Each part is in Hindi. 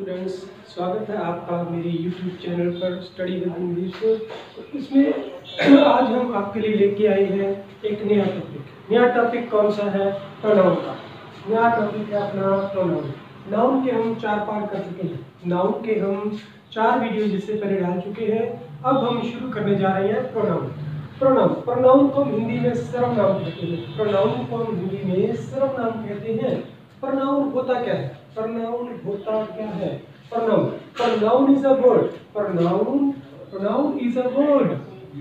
स्टूडेंट्स, स्वागत है आपका मेरे YouTube चैनल पर स्टडी विद इंग्लिश। इसमें आज हम आपके लिए लेके आए हैं एक नया टॉपिक। नया टॉपिक कौन सा है? प्रोनाउन का नया टॉपिक है अपना प्रोनाउन। नाउन के हम 4 पार्ट कर चुके हैं। नाउन के हम 4 वीडियो जिससे पहले डाल चुके हैं। अब हम शुरू करने जा रहे हैं प्रोनाउन। प्रोनाउन को हम हिंदी में सर्वनाम कहते हैं। प्रोनाउन को हम हिंदी में सर्वनाम कहते हैं। प्रोनाउन होता क्या है? प्रोनाउन होता क्या है? Pronoun is a word. Pronoun is a word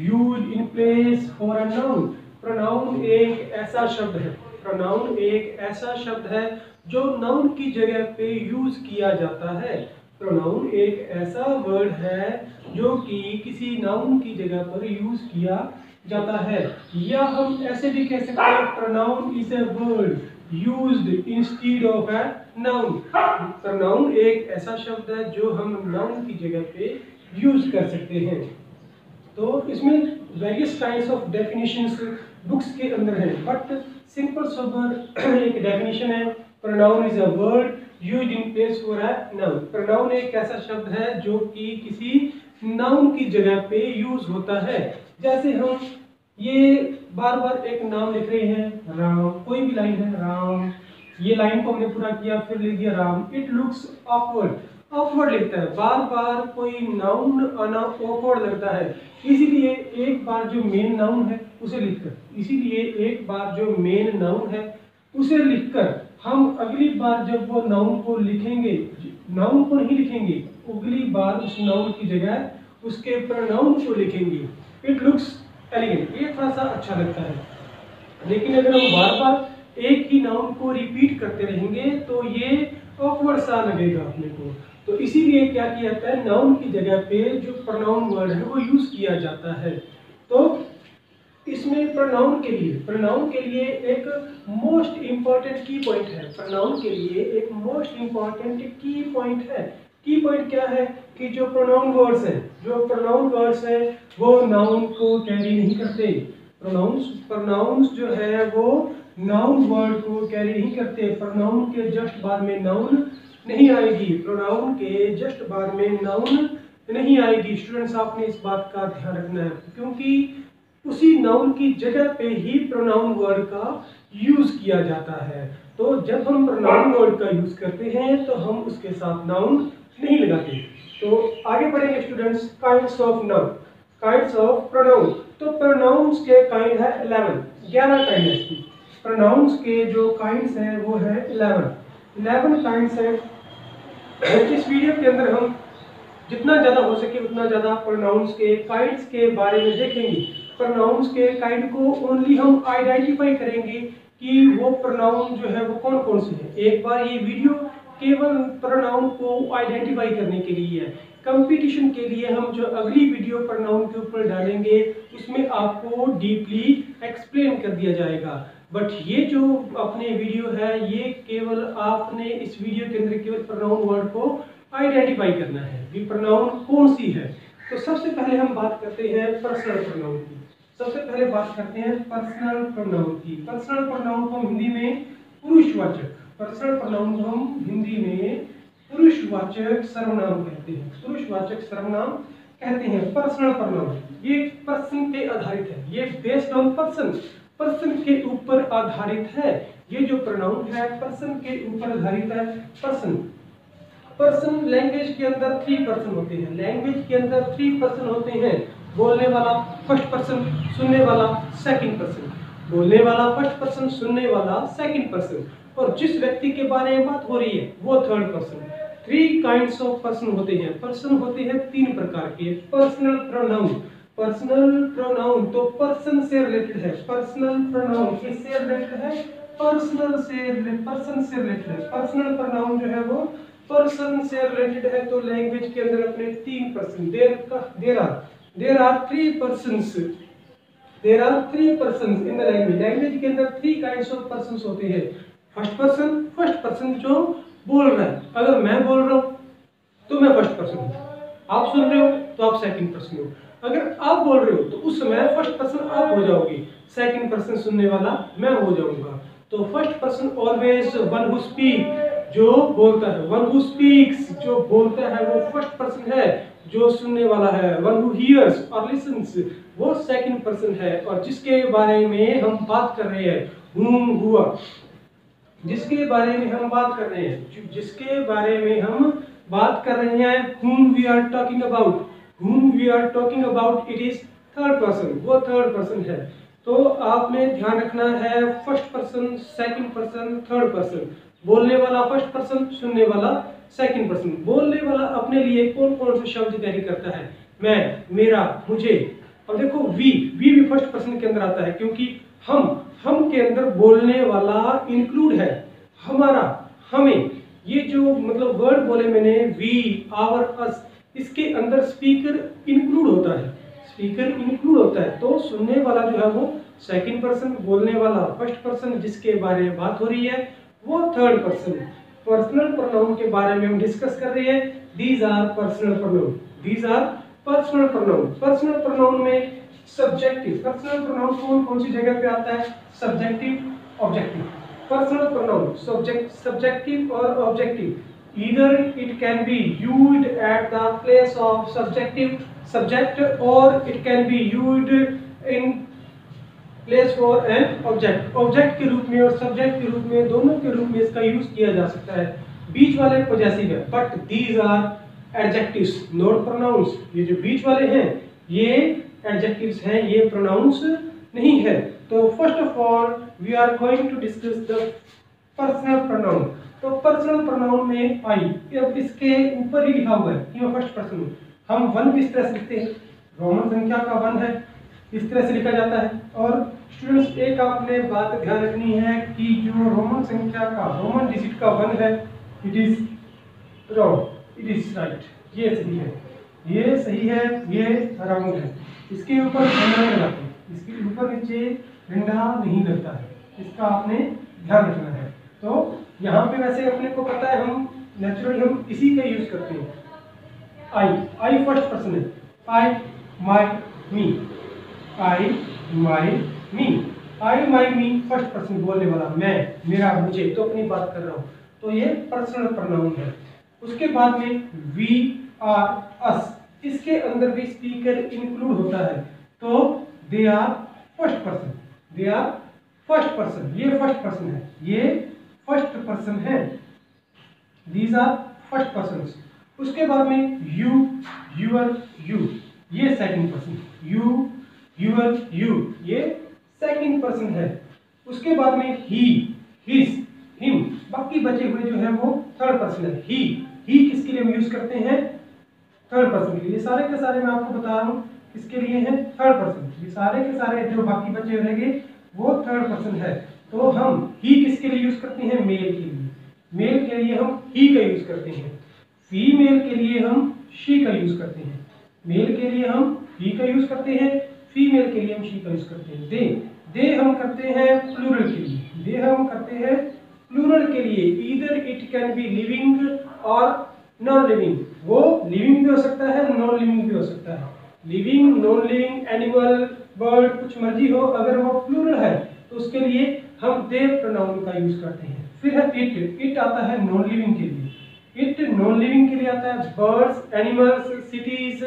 used in place for a noun. Pronoun एक ऐसा शब्द है। प्रोनाउन एक ऐसा शब्द है जो नाउन की जगह पे यूज किया जाता है। प्रोनाउन एक ऐसा वर्ड है जो कि किसी नाउन की जगह पर यूज किया जाता है। या हम ऐसे भी कह सकते हैं pronoun is a word used instead of a noun. Pronoun एक ऐसा शब्द है जो हम नाउन की जगह पे यूज कर सकते हैं। तो इसमें various kinds of definitions books के अंदर है, बट सिंपल सोबर एक डेफिनेशन है। Pronoun is a word used in place for a noun. Pronoun एक ऐसा शब्द है जो कि किसी नाउन की जगह पे यूज होता है। जैसे हम ये बार बार एक नाम लिख रहे हैं, राम। कोई भी लाइन है, राम। ये लाइन को हमने पूरा किया, फिर लिख दिया राम। इट लुक्स ऑकवर्ड लिखता है। बार बार कोई नाउन आना ऑकवर्ड लगता है। इसीलिए एक बार जो मेन नाउन है उसे लिखकर हम अगली बार जब वो नाउन को लिखेंगे, नाउन को नहीं लिखेंगे, अगली बार उस नाउन की जगह उसके प्रोनाउन को लिखेंगे। इट लुक्स एलिगेंट, ये थोड़ा सा अच्छा लगता है। लेकिन अगर हम बार बार एक ही नाउन को रिपीट करते रहेंगे तो ये ऑकवर्ड सा लगेगा अपने को। तो इसीलिए क्या किया जाता है, नाउन की जगह पे जो प्रोनाउन वर्ड है वो यूज किया जाता है। तो इसमें प्रोनाउन के लिए एक मोस्ट इंपॉर्टेंट की पॉइंट है। प्रोनाउन के लिए एक मोस्ट इंपॉर्टेंट की पॉइंट है। की पॉइंट क्या है कि जो प्रोनाउन वर्ड्स हैं वो नाउन को कैरी नहीं करते। प्रोनाउंस जो है वो नाउन वर्ड को कैरी नहीं करते। प्रोनाउन के जस्ट बाद में नाउन नहीं आएगी। स्टूडेंट्स, आपने इस बात का ध्यान रखना है, क्योंकि उसी नाउन की जगह पे ही प्रोनाउन वर्ड का यूज किया जाता है। तो जब हम प्रोनाउन वर्ड का यूज करते हैं तो हम उसके साथ नाउन नहीं लगाते। तो आगे बढ़ेंगे स्टूडेंट्स। Kinds of pronoun. तो प्रोनाउंस के काइंड है 11 काइंड है इसकी। प्रोनाउंस के जो काइंड्स हैं वो है 11 काइंड्स हैं। इस वीडियो के अंदर हम जितना ज्यादा हो सके उतना ज्यादा प्रोनाउंस के काइंड्स के बारे में देखेंगे। प्रोनाउंस के काइंड को ओनली हम आइडेंटिफाई करेंगे कि वो प्रोनाउन जो है वो कौन कौन से हैं। एक बार ये वीडियो केवल प्रोनाउन को आइडेंटिफाई करने के लिए है। कंपटीशन के लिए हम जो अगली वीडियो प्रोनाउन के ऊपर डालेंगे उसमें आपको डीपली एक्सप्लेन कर दिया जाएगा। बट ये जो अपने वीडियो है ये केवल आपने इस वीडियो के अंदर केवल प्रोनाउन वर्ड को आइडेंटिफाई करना है कि प्रोनाउन कौन सी है। तो सबसे पहले हम बात करते हैं पर्सनल प्रोनाउन की। पर्सनल प्रोनाउन को हिंदी में पुरुषवाचक सर्वनाम कहते हैं। पर्सनल प्रोनाउन ये पर्सन पे आधारित है। ये बेस्ड ऑन पर्सन के ऊपर आधारित है। ये जो प्रोनाउन है पर्सन के ऊपर आधारित है। पर्सन लैंग्वेज के अंदर 3 पर्सन होते हैं। बोलने वाला फर्स्ट पर्सन, सुनने वाला सेकंड पर्सन। और जिस व्यक्ति के बारे में बात हो रही है वो third person. 3 kinds of person होते हैं। पर्सन होते हैं 3 प्रकार के। पर्सनल प्रोनाउन तो पर्सन से रिलेटेड है। पर्सनल प्रोनाउन किससे रिलेटेड है? पर्सन से प्रोनाउन जो है वो पर्सन से रिलेटेड है। तो लैंग्वेज के अंदर अपने 3 person there are 3 persons in the language. Language के अंदर 3 काइंड्स ऑफ पर्सन्स होते हैं। फर्स्ट पर्सन जो बोल रहा है। अगर मैं बोल रहा हूँ तो मैं फर्स्ट पर्सन हूँ, आप सुन रहे हो तो आप सेकंड पर्सन हो। अगर आप बोल रहे हो तो उस समय फर्स्ट पर्सन आप हो जाओगे, सेकंड पर्सन सुनने वाला मैं हो जाऊंगा। तो first person always one who speak, जो बोलता है, वन हु स्पीक्स जो बोलता है वो फर्स्ट पर्सन है, जो सुनने वाला है, वन हु हियर्स और लिसन्स वो सेकंड पर्सन है, और जिसके बारे में हम बात कर रहे हैं whom हुआ, जिसके बारे में हम बात कर रहे हैं, जिसके बारे में हम बात कर रहे हैं, whom we are talking about, whom we are talking about, it is third person, वो थर्ड पर्सन है। तो आपने ध्यान रखना है first person, second person, third person, बोलने वाला फर्स्ट पर्सन, सुनने वाला सेकंड पर्सन। बोलने वाला अपने लिए कौन कौन से शब्द कैरी करता है, मैं, मेरा, मुझे। अब देखो वी भी फर्स्ट पर्सन के अंदर आता है, क्योंकि हम के अंदर बोलने वाला इंक्लूड है, हमारा, हमें। ये जो मतलब वर्ड बोले मैंने, वी, आवर, अस, इसके अंदर स्पीकर इंक्लूड होता है, स्पीकर इंक्लूड होता है। तो सुनने वाला जो है वो सेकंड पर्सन, बोलने वाला फर्स्ट पर्सन, जिसके बारे में बात हो रही है वो थर्ड पर्सन। पर्सनल प्रोनाउन के बारे में हम डिस्कस कर रहे हैं। These are personal pronoun, these are personal pronoun. Personal pronoun में सब्जेक्टिव, पर्सनल प्रोनाउन कौन कौन सी जगह पे आता है, subjective, objective. Personal pronoun subjective और objective, either it can be used at the place of subject or it can be used in place for an object के रूप में और सब्जेक्ट के रूप में, दोनों के रूप में इसका यूज किया जा सकता है। बीच वाले पॉजेसिव है, but these are adjectives not pronouns. ये जो बीच वाले हैं ये एडजेक्टिव्स हैं, ये प्रोनाउंस नहीं है। तो first of all we are going to discuss the personal pronoun. तो पर्सनल प्रोनाउन में आई, अब इसके ऊपर ही लिखा हुआ है कि मैं फर्स्ट पर्सन हूँ। हम वन भी इस तरह से लिखते हैं, रोमन संख्या का वन है, इस तरह से लिखा जाता है। और स्टूडेंट्स एक आपने बात ध्यान रखनी है कि जो रोमन संख्या का, रोमन डिजिट का वन है, it is wrong, it is right, ये सही है, ये सही है, ये रॉन्ग है। इसके ऊपर डंडा नहीं लगाते, इसके ऊपर नीचे डंडा नहीं लगता है, इसका आपने ध्यान रखना है। तो यहाँ पे वैसे अपने को पता है, हम नेचुरली हम इसी का यूज करते हैं। आई फर्स्ट पर्सन है, आई my me, I my me, I my me first person, बोलने वाला मैं, मेरा, मुझे, तो अपनी बात कर रहा हूँ, तो ये पर्सनल प्रोनाउन है। उसके बाद में वी आर अस, इसके अंदर भी स्पीकर इंक्लूड होता है, तो they are first person, they are first person, ये फर्स्ट पर्सन है, ये फर्स्ट पर्सन है, दीज आर फर्स्ट पर्सन। उसके बाद में यू, यूर, यू, ये second person, you, your, you, ये सेकंड पर्सन है। उसके बाद में ही, हिज, हिम, बाकी बचे हुए जो है वो थर्ड पर्सन है। ही किसके लिए हम यूज करते हैं, थर्ड पर्सन के लिए। सारे के सारे मैं आपको बता रहा हूँ किसके लिए है, थर्ड पर्सन। ये सारे के सारे जो बाकी बचे रहेंगे वो थर्ड पर्सन है। तो हम ही किसके लिए यूज करते हैं, मेल के लिए, मेल के लिए हम ही का यूज करते हैं, फीमेल के लिए हम शी का यूज करते हैं, मेल के लिए हम ही का यूज करते हैं, फीमेल के लिए हम शी का यूज करते हैं। दे हम करते हैं प्लूरल के लिए, दे हम करते हैं प्लूरल के लिए। Either it can be living और नॉन लिविंग, वो लिविंग भी हो सकता है, नॉन लिविंग भी हो सकता है। Living, non living, animal, bird, कुछ मर्जी हो, अगर वो प्लूरल है तो उसके लिए हम दे प्रोनाउन का यूज करते हैं। फिर है इट आता है नॉन लिविंग के लिए, इट नॉन लिविंग के लिए आता है। बर्ड्स, एनिमल्स, सिटीज,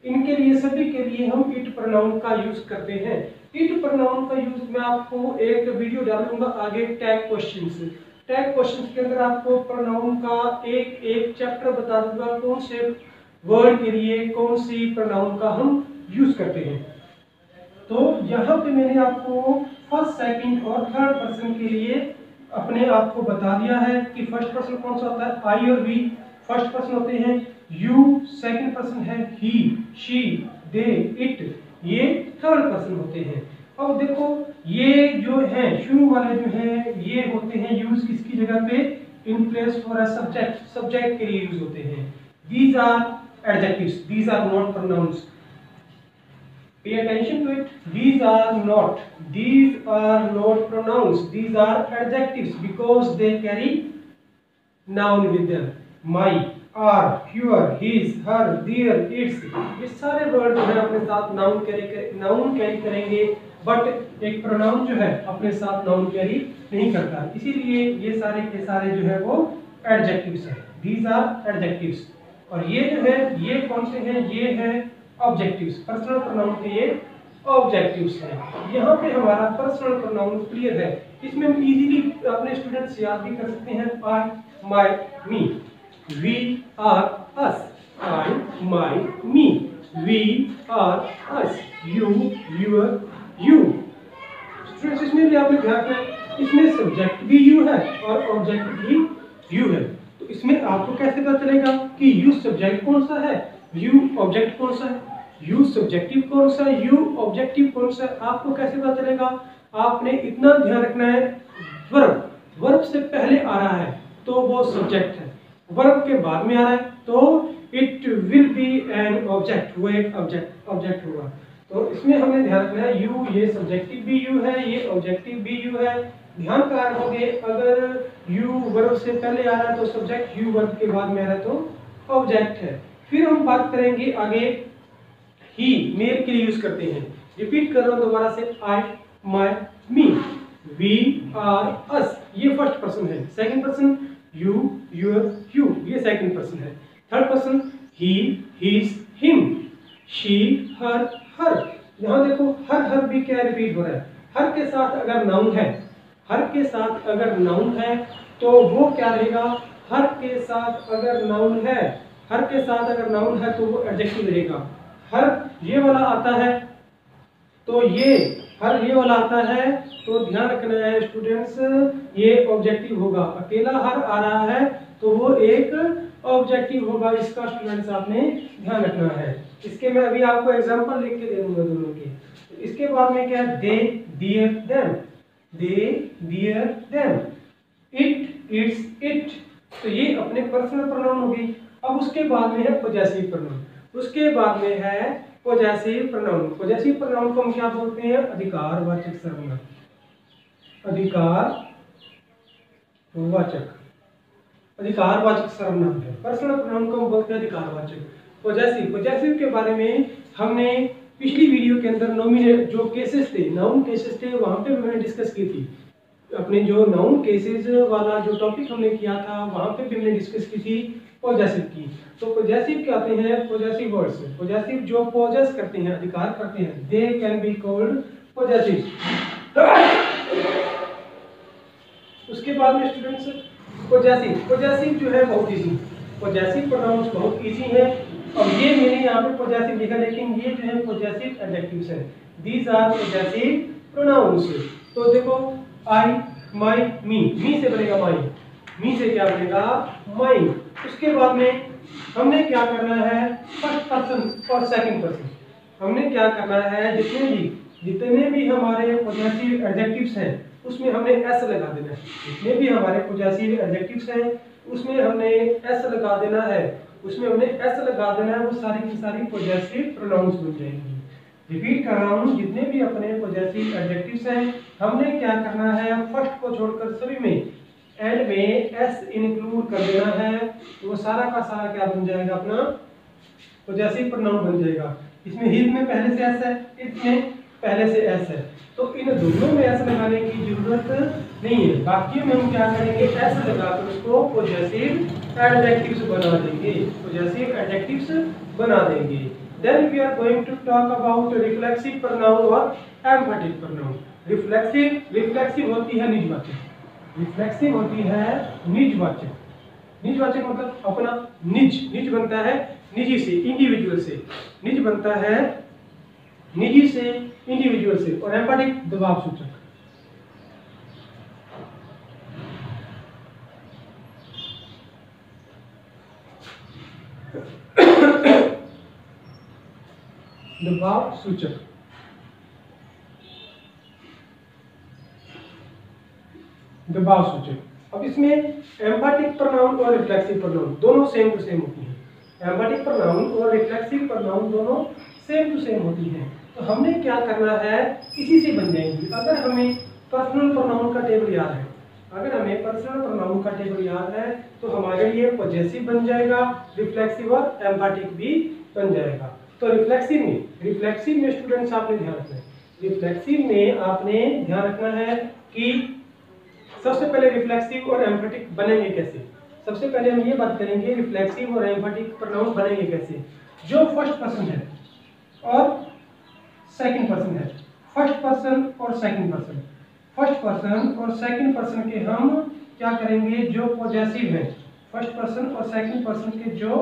इनके लिए, सभी के लिए हम इट प्रोनाउन का यूज करते हैं। इट प्रोनाउन का यूज मैं आपको एक वीडियो डालूंगा आगे, टैग क्वेश्चंस, टैग क्वेश्चंस के अंदर आपको प्रोनाउन का एक एक चैप्टर बता दूंगा, कौन से वर्ड के लिए कौन सी प्रोनाउन का हम यूज करते हैं। तो यहाँ पे मैंने आपको फर्स्ट, सेकंड और थर्ड पर्सन के लिए अपने आप को बता दिया है कि फर्स्ट पर्सन कौन सा होता है, आई और वी फर्स्ट पर्सन होते हैं, यू सेकंड पर्सन है, ही, शी, दे, इट ये थर्ड पर्सन होते हैं। अब देखो ये जो है शुरू वाले जो है ये होते हैं यूज किसकी जगह पे, in place for a subject, subject के लिए यूज होते हैं। These are adjectives, these are not pronouns. Pay attention to it. These are not pronouns. These are adjectives because they carry noun with them. My, are, your, his, her, their, its, ये सारे वर्ड जो है अपने साथ नाउन कैरी करेंगे, बट एक प्रोनाउन जो है अपने साथ नाउन कैरी नहीं करता, इसीलिए ये सारे के सारे जो है वो एडजेक्टिव्स है, दीज आर एडजेक्टिव्स। और ये जो है ये कौन से हैं, ये है ऑब्जेक्टिव्स। पर्सनल प्रोनाउन के ये ऑब्जेक्टिव्स हैं। यहाँ पे हमारा पर्सनल प्रोनाउन क्लियर है, इसमें हम इजीली अपने स्टूडेंट्स याद भी कर सकते हैं। I, my, me, we our, us, I, my, me, we our, us, you, your, you. Students इसमें भी आपने ध्यान रखना है, इसमें सब्जेक्ट भी यू है और ऑब्जेक्ट भी यू है। तो इसमें आपको कैसे पता चलेगा कि यू सब्जेक्ट कौन सा है, यू ऑब्जेक्ट कौन सा है, यू सब्जेक्टिव कौन सा है, यू ऑब्जेक्टिव कौन सा है, आपको कैसे पता चलेगा? आपने इतना ध्यान रखना है, वर्ब वर्ब से पहले आ रहा है तो वो सब्जेक्ट है, वर्ब के बाद में आ रहा है तो it will be an object, वो एक ऑब्जेक्ट होगा। तो इसमें हमें ध्यान रखना है यू, ये सब्जेक्टिव भी यू है, ये ऑब्जेक्टिव भी यू है। ध्यान का रखोगे, अगर यू वर्ब से पहले आ रहा है तो सब्जेक्ट, यू वर्ब के बाद में आ रहा है तो ऑब्जेक्ट है। फिर हम बात करेंगे आगे, ही मेल के लिए यूज करते हैं। रिपीट कर रहा हूं दोबारा से, आई, my, me, we our, us, ये फर्स्ट पर्सन है। Second person you, your, you, ये सेकंड पर्सन है। Third person he, his, him, she, her, her. यहां देखो हर भी क्या रिपीट हो रहा है। हर के साथ अगर नाउन है, हर के साथ अगर नाउन है तो वो क्या रहेगा? हर के साथ अगर नाउन है, हर के साथ अगर नाउन है तो वो एडजेक्टिव रहेगा। हर ये वाला आता है तो ये, हर ये वाला आता है तो ध्यान रखना है स्टूडेंट्स, ये ऑब्जेक्टिव होगा। अकेला हर आ रहा है तो वो एक ऑब्जेक्टिव होगा, इसका स्टूडेंट्स आपने ध्यान रखना है। इसके मैं अभी आपको एग्जांपल लिख के दे दूंगा दोनों के। इसके बाद में क्या है? They, their, them, they, their, them, it, its, it. तो ये अपने पर्सनल प्रोनाउन हो गई। अब उसके बाद में है पॉजेसिव प्रोनाउन, उसके बाद में है पॉजेसिव प्रोनाउन। पॉजेसिव प्रोनाउन को हम क्या बोलते हैं? अधिकारवाचक सर्वनाम, अधिकारवाचक, अधिकारवाचक सर्वनाम है। पर्सनल प्रोनाउन को हम बोलते हैं अधिकारवाचक। पॉजेसिव, पॉजेसिव के बारे में हमने पिछली वीडियो के अंदर नॉमिनेट जो केसेस थे, नाउन केसेस थे, वहां पे भी मैंने डिस्कस की थी। अपने जो नाउन केसेस वाला जो टॉपिक हमने किया था वहां पे भी हमने डिस्कस की थी पॉजेसिव की। तो पॉजेसिव क्या आते हैं? पॉजेसिव वर्ड्स, पॉजेसिव जो पॉजेस करते हैं, अधिकार करते हैं, they can be called possessive. उसके बाद में स्टूडेंट्स पॉजेसिव, पॉजेसिव जो है बहुत इजी, पॉजेसिव प्रोनाउंस बहुत इजी है। अब ये मैंने यहाँ पे पॉजेसिव लिखा, लेकिन ये जो है पॉजेसिव एडजेक्टिव्स हैं, दीज आर पॉजेसिव प्रोनाउंस। तो देखो आई, माई, मी से बनेगा माई, मी से क्या बनेगा? माई। उसके बाद में हमने क्या करना है? फर्स्ट पर्सन और सेकंड पर्सन हमने क्या करना है? जितने भी हमारे पॉजेसिव एडजेक्टिव्स हैं उसमें हमने एस लगा देना है। जितने भी हमारे पॉजेसिव एडजेक्टिव्स हैं उसमें हमने एस लगा देना है, उसमें हमने एस लगा देना है, वो सारी की सारी पॉजेसिव प्रोनाउंस बन जाएंगी। रिपीट कर रहा हूँ, जितने भी अपने पॉजेसिव एडजेक्टिव्स हैं हमने क्या करना है? फर्स्ट को छोड़कर सभी में एंड में एस इंक्लूड कर देना है, तो वो सारा का सारा क्या बन जाएगा? अपना पॉजेसिव प्रोनाउन बन जाएगा। इसमें हिज में पहले से एस है, इट में पहले से एस है, तो इन दोनों में एस लगाने की जरूरत नहीं है। बाकी में हम क्या करेंगे? एस लगाकर उसको पॉजेसिव एडजेक्टिव्स बना देंगे, पॉजेसिव एडजेक्टिव्स बना देंगे। Then we are going to talk about reflexive pronoun और emphatic pronoun। रिफ्लेक्सिव होती है निजवाचक, रिफ्लेक्सिव होती है निजवाचक। निजवाचक मतलब अपना, निज बनता है निजी से, इंडिविजुअल से, निज बनता है निजी से, इंडिविजुअल से। और एम्फैटिक दबाव सूचक। दबाव सूचक, दबाव सूचक। अब इसमें एम्फैटिक प्रोनाउन और रिफ्लेक्सिव प्रोनाउन दोनों सेम टू सेम होती हैं। एम्फैटिक प्रोनाउन और रिफ्लेक्सिव प्रोनाउन दोनों सेम टू सेम होती हैं। तो हमने क्या करना है? इसी से बन जाएंगी। अगर हमें पर्सनल प्रोनाउन का टेबल याद है, अगर हमें पर्सनल प्रोनाउन का टेबल याद है तो हमारे लिए पॉजेसिव बन जाएगा, रिफ्लेक्सिव और एम्फैटिक भी बन जाएगा। तो रिफ्लेक्सिव में स्टूडेंट्स आपने ध्यान रखना है, रिफ्लेक्सिव में आपने ध्यान रखना है कि सबसे पहले रिफ्लेक्सिव और एम्फैटिक बनेंगे कैसे। सबसे पहले हम ये बात करेंगे रिफ्लेक्सिव और एम्फैटिक प्रोनाउन बनेंगे कैसे। जो फर्स्ट पर्सन है और सेकंड पर्सन है, फर्स्ट पर्सन और सेकंड पर्सन, फर्स्ट पर्सन और सेकंड पर्सन के हम क्या करेंगे, जो पॉजेसिव है, फर्स्ट पर्सन और सेकंड पर्सन के जो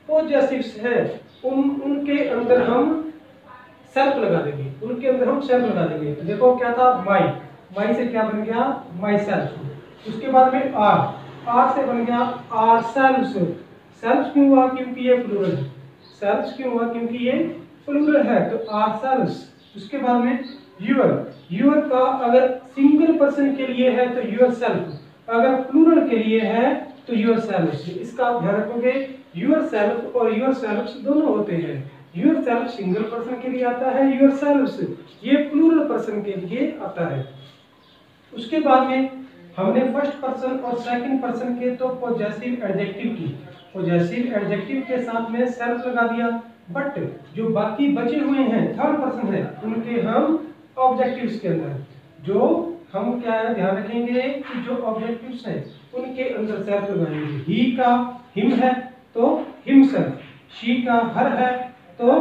पॉजेसिव्स है उनके अंदर हम सेल्फ लगा देंगे, उनके अंदर हम सेल्फ लगा देंगे। तो देखो क्या था, माई, माई से क्या बन गया, माई सेल्फ। उसके बाद में आर, आर से बन गया आर सेल्फ्स। सेल्फ्स क्यों हुआ, क्योंकि ये प्लूरल है। सेल्फ्स क्यों हुआ, क्योंकि ये प्लूरल है, तो आर सेल्फ्स। उसके बाद में यूर, यूर का अगर सिंगल पर्सन के लिए है तो यूर सेल्फ, अगर प्लूरल के लिए है तो यूर सेल्फ्स। इसका आप ध्यान रखोगे, यूर सेल्फ और यूर सेल्फ्स दोनों होते हैं। यूर सेल्फ सिंगल पर्सन के लिए आता है, यूर सेल्फ्स ये प्लूरल पर्सन के लिए आता है। उसके बाद में हमने फर्स्ट पर्सन और सेकंड पर्सन के तो पॉजेसिव एडजेक्टिव की, पॉजेसिव एडजेक्टिव के साथ में सेल्फ लगा दिया। बट जो बाकी बचे हुए हैं थर्ड पर्सन है उनके हम ऑब्जेक्टिव्स के अंदर जो हम क्या है ध्यान रखेंगे कि जो ऑब्जेक्टिव्स हैं उनके अंदर सेल्फ लगाएंगे। ही का हिम है तो हिमसेल्फ, शी का हर है तो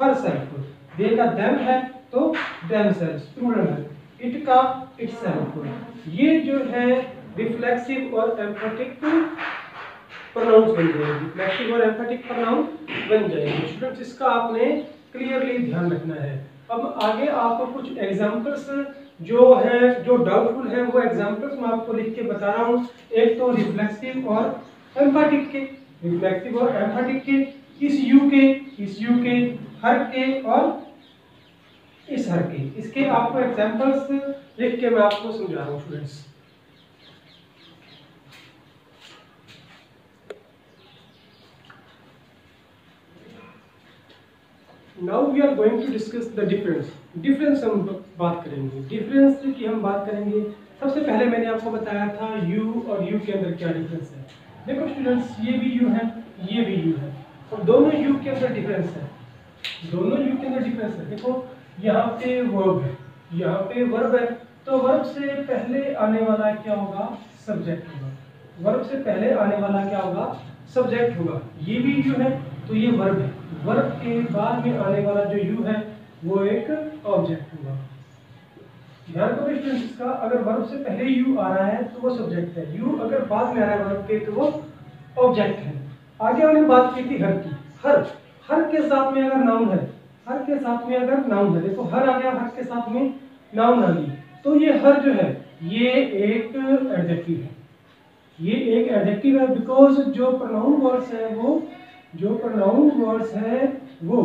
हर सेल्फ, दे का देम है तो देमसेल्व्स प्लूरल है, इट का इटसेल्फ। ये जो है रिफ्लेक्सिव और एम्फैटिक प्रोनाउंस बन जाएंगे, रिफ्लेक्सिव और एम्फैटिक प्रोनाउन बन जाएंगे। स्टूडेंट्स इसका आपने क्लियरली ध्यान रखना है। अब आगे आपको कुछ एग्जांपल्स जो है, जो डाउटफुल है, वो एग्जांपल्स मैं आपको लिख के बता रहा हूँ। एक तो रिफ्लेक्सिव और एम्फैटिक के, रिफ्लेक्सिव और एम्फैटिक के, इस यू के, हर के और इस हर के, इसके आपको एग्जांपल्स लिख के मैं आपको समझा रहा हूँ students. Now we are going to discuss the difference. Difference हम बात करेंगे, डिफरेंस की हम बात करेंगे। सबसे पहले मैंने आपको बताया था यू और यू के अंदर क्या डिफरेंस है। देखो स्टूडेंट्स, ये भी यू है, ये भी यू है, और दोनों यू के अंदर डिफरेंस है, दोनों यू के अंदर डिफरेंस है। देखो यहाँ पे वर्ब है, यहाँ पे वर्ब है, तो वर्ब से पहले आने वाला क्या होगा, सब्जेक्ट होगा। वर्ब से पहले आने वाला क्या होगा, सब्जेक्ट होगा। ये भी यू है तो ये वर्ब है, वर्ब के बाद में आने वाला जो यू है वो एक ऑब्जेक्ट होगा। ध्यान रखो स्टूडेंट्स इसका, अगर वर्ब से पहले यू आ रहा है तो वो सब्जेक्ट है, यू अगर बाद में आ रहा है वर्ब के तो वो ऑब्जेक्ट है। आगे हमने बात की थी हर की, हर, हर के साथ में अगर नाउन है, हर के साथ में अगर नाउन है, देखो हर आ गया, हर के साथ में नाउन आ गई, तो ये हर जो है ये एक एडजेक्टिव है, ये एक एडजेक्टिव है। बिकॉज जो प्रोनाउन वर्ड्स है वो, जो प्रोनाउन वर्ड्स है वो,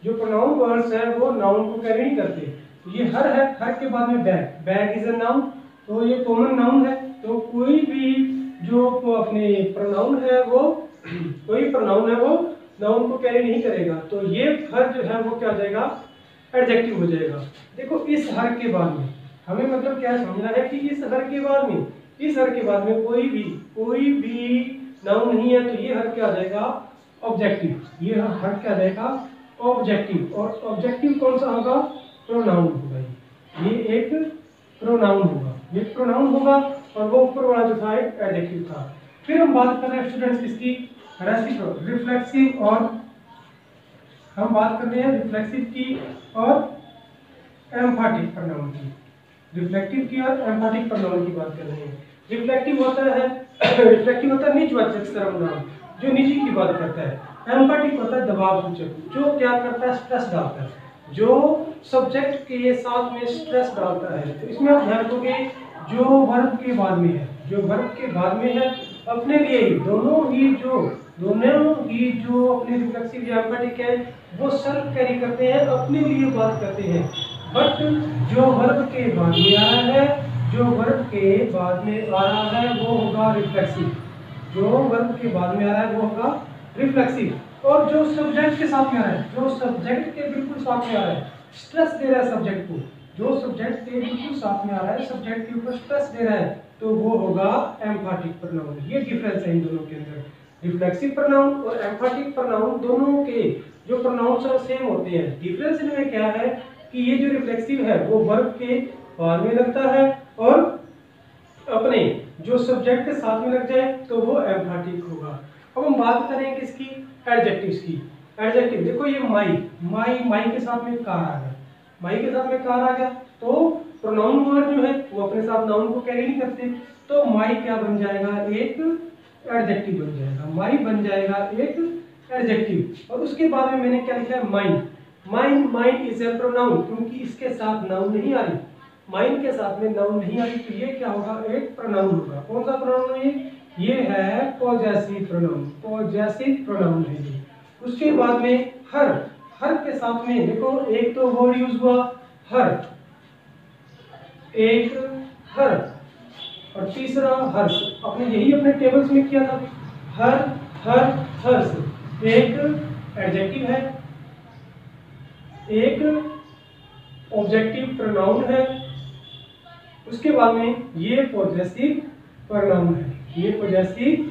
जो प्रोनाउन वर्ड्स है वो नाउन को कैरी नहीं करते। तो ये हर है, हर के बाद में bag, bag is a noun, तो ये कॉमन नाउन है। तो कोई भी जो अपने प्रोनाउन है वो, कोई प्रोनाउन है वो नाउन को कैरी नहीं करेगा, तो ये हर जो है वो क्या हो जाएगा, एडजेक्टिव हो जाएगा। देखो इस हर के बाद में हमें मतलब क्या समझना है कि इस हर के बाद में, इस हर के बाद में कोई भी नाउन नहीं है, तो ये हर क्या आ जाएगा, ऑब्जेक्टिव। ये हर क्या आ जाएगा, ऑब्जेक्टिव। और ऑब्जेक्टिव कौन सा होगा, प्रोनाउन होगा। ये एक प्रोनाउन होगा, ये प्रोनाउन होगा, और वो ऊपर वाला जो था एक एडजेक्टिव था। फिर हम बात कर रहे हैं स्टूडेंट्स इसकी रेसिप्रोकल, रिफ्लेक्सिव, और हम बात कर रहे हैं रिफ्लेक्सिव की और एम्फैटिक प्रोनाउन की, रिफ्लेक्टिव की और एम्फैटिक प्रोनाउन की बात कर रहे हैं। रिफ्लेक्टिव होता है रिफ्लेक्टिव होता है निजवाचक सर्वनाम, जो निजी की बात करता है। एम्फैटिक होता है दबाव सूचक, जो क्या करता है, स्ट्रेस डालता है, जो सब्जेक्ट के साथ में स्ट्रेस डालता है। तो इसमें आप ध्यान रखोगे जो वर्ब के बाद में है, जो वर्ब के बाद में है, अपने लिए ही दोनों ही जो अपने रिफ्लेक्सिव या एम्फैटिक है वो सेल्फ कैरी करते हैं, अपने लिए बात करते हैं। बट जो वर्ब के बाद में आ रहा है, जो वर्ब के बाद में आ रहा है वो होगा रिफ्लेक्सिव, जो वर्ब के बाद में आ रहा है वो होगा रिफ्लेक्सिव। और जो सब्जेक्ट के साथ में आ रहा है, जो सब्जेक्ट के बिल्कुल साथ में आ रहा है, स्ट्रेस दे रहा है सब्जेक्ट को, जो सब्जेक्ट के बिल्कुल साथ में आ रहा है, सब्जेक्ट के ऊपर स्ट्रेस दे रहा है, तो वो होगा एम्फैटिक प्रोनाउन। ये डिफरेंस है इन दोनों के अंदर। रिफ्लेक्सिव प्रोनाउन और एम्फैटिक प्रोनाउन दोनों के जो प्रोनाउंस है सेम होते हैं। डिफरेंस इनमें क्या है कि ये जो रिफ्लेक्सिव है वो वर्ब के बाद में लगता है, और अपने जो सब्जेक्ट के साथ में लग जाए तो वो एम्फैटिक होगा। अब हम बात करें किसकी, एडजेक्टिव्स की। एडजेक्टिव देखो ये माई, माई के साथ में कार आ गया, माई के साथ में कार आ गया तो प्रोनाउन वर्ड जो है वो अपने साथ नाउन को कैरी नहीं करते, तो माई क्या बन जाएगा, एक एडजेक्टिव बन जाएगा, माई बन जाएगा एक एडजेक्टिव। और उसके बाद में मैंने क्या लिखा है, mine. Mine is a pronoun, क्योंकि इसके साथ नाउन नहीं आ रही, माइन के साथ में नाउन नहीं आ रही, तो ये क्या होगा, एक प्रोनाउन होगा। कौन सा प्रोनाउन है ये है पॉजेसिव प्रोनाउन, पॉजेसिव प्रोनाउन है ये। उसके बाद में हर, हर के साथ में देखो एक तो वर्ड यूज हुआ हर, एक हर, और तीसरा हर्ष। अपने यही अपने टेबल्स में किया था, हर हर हर्ष, एक एडजेक्टिव है, एक ऑब्जेक्टिव प्रोनाउन है, उसके बाद में ये पॉजेसिव प्रोनाउन है, ये पॉजेसिव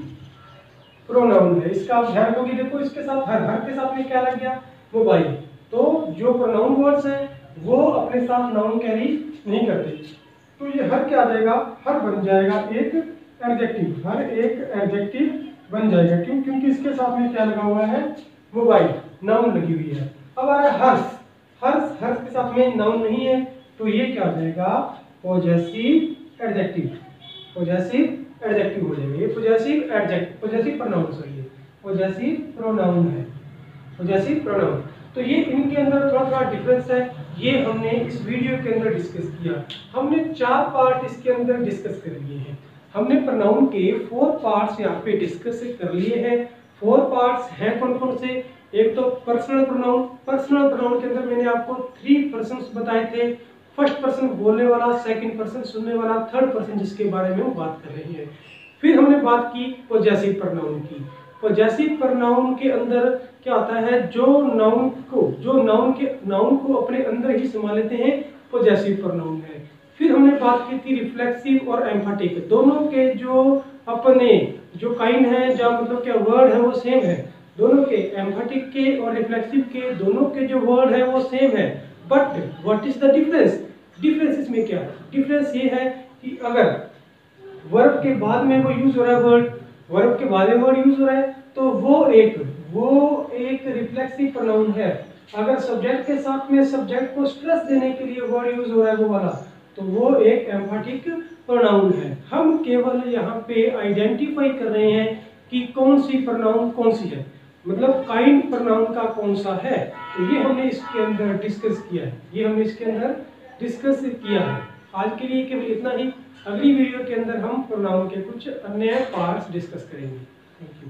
प्रोनाउन है। इसका आप ध्यान दोगे, देखो इसके साथ हर, हर के साथ में क्या लग गया, मोबाइल। तो जो प्रोनाउन वर्ड्स हैं वो अपने साथ नाउन कैरी नहीं करते, तो ये हर क्या आ जाएगा, हर बन जाएगा एक एडजेक्टिव, हर एक एडजेक्टिव बन जाएगा। क्यों, क्योंकि इसके साथ में क्या लगा हुआ है, मोबाइल, नाउन लगी हुई है। अब आ रहा है हर्ष, हर्ष, हर्ष के साथ में नाउन नहीं है, तो ये क्या आ जाएगा, पॉजेसिव एडजेक्टिव, पॉजेसिव एडजेक्टिव हो जाएगा। ये possessive adjective, possessive pronoun, sorry possessive pronoun है, पॉजेसिव प्रोनाउन। तो ये इनके अंदर थोड़ा थोड़ा डिफरेंस है, ये हमने इस वीडियो के अंदर डिस्कस किया। हमने 4 पार्ट इसके अंदर डिस्कस कर लिए हैं। हमने प्रोनाउन के 4 पार्ट्स यहाँ पे डिस्कस कर लिए हैं। 4 पार्ट्स हैं कौन कौन से, एक तो पर्सनल प्रोनाउन, पर्सनल प्रोनाउन के अंदर मैंने आपको 3 पर्सन्स बताए थे, फर्स्ट पर्सन बोलने वाला, सेकंड पर्सन सुनने वाला, थर्ड पर्सन जिसके बारे में हम बात कर रहे हैं। फिर हमने बात की पॉजेसिव प्रोनाउन की। पॉजेसिव प्रोनाउन के अंदर क्या होता है, जो नाउन को अपने अंदर ही समा लेते हैं, पॉजेसिव प्रोनाउन है। फिर हमने बात की थी रिफ्लेक्सिव और एम्फैटिक, दोनों के जो अपने जो काइंड है, जहाँ मतलब क्या वर्ड है वो सेम है, दोनों के एम्फैटिक के और रिफ्लेक्सिव के दोनों के जो वर्ड है वो सेम है। But what is the difference, difference इसमें क्या है, डिफरेंस ये है कि अगर वर्ब के बाद में वो यूज हो रहा है वर्ड, वर्ब के बाद में वर्ड यूज हो रहा है, तो वो एक रिफ्लेक्सिव प्रोनाउन है। अगर सब्जेक्ट के साथ में सब्जेक्ट को स्ट्रेस देने के लिए वर्ड यूज हो रहा है वो वाला, तो वो एक एम्फैटिक प्रोनाउन है। हम केवल यहाँ पे आइडेंटिफाई कर रहे हैं कि कौन सी प्रोनाउन कौन सी है, मतलब काइंड प्रोनाउन का कौन सा है, तो ये हमने इसके अंदर डिस्कस किया है, ये हमने इसके अंदर डिस्कस किया है। आज के लिए केवल इतना ही, अगली वीडियो के अंदर हम प्रोनाउन के कुछ अन्य पार्ट्स डिस्कस करेंगे। Thank you.